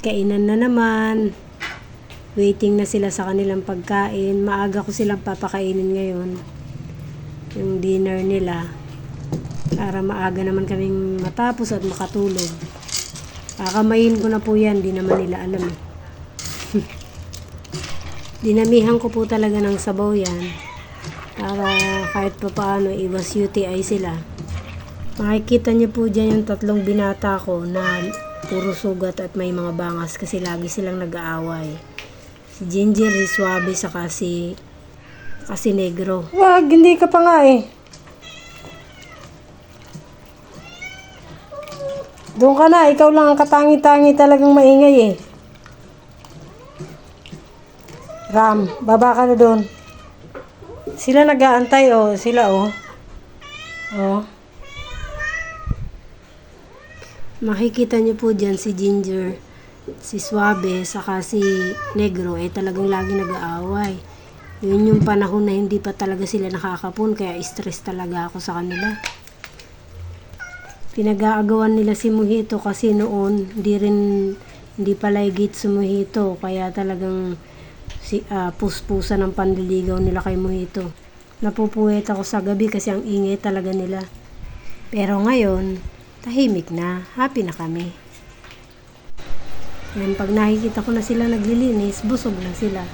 kainan na naman. Waiting na sila sa kanilang pagkain. Maaga ko silang papakainin ngayon. Yung dinner nila. Para maaga naman kaming matapos at makatulog. Kakamayin ko na po yan. Di naman nila alam eh. Dinamihan ko po talaga ng sabaw yan. Para kahit pa paano iwas UTI sila. Makikita niyo po dyan yung 3 binata ko na puro sugat at may mga bangas kasi lagi silang nag-aaway. Si Ginger, si Suabe, saka si Negro. Wag, hindi ka pa nga eh. Doon ka na, ikaw lang ang katangi-tangi talagang maingay eh. Ram, baba ka na doon. Sila nag-aantay oh, sila oh. Oh. Makikita niyo po dyan si Ginger, si Suabe, saka si Negro talagang lagi nag-aaway. Yun yung panahon na hindi pa talaga sila nakakapon kaya stress talaga ako sa kanila. Pinag-aagawan nila si Mojito kasi noon hindi pala higit si Mojito kaya talagang puspusan ng panliligaw nila kay Mojito. Napupuwet ako sa gabi kasi ang ingay talaga nila. Pero ngayon, tahimik na, happy na kami. Yan, pag nakikita ko na sila naglilinis, busog na sila.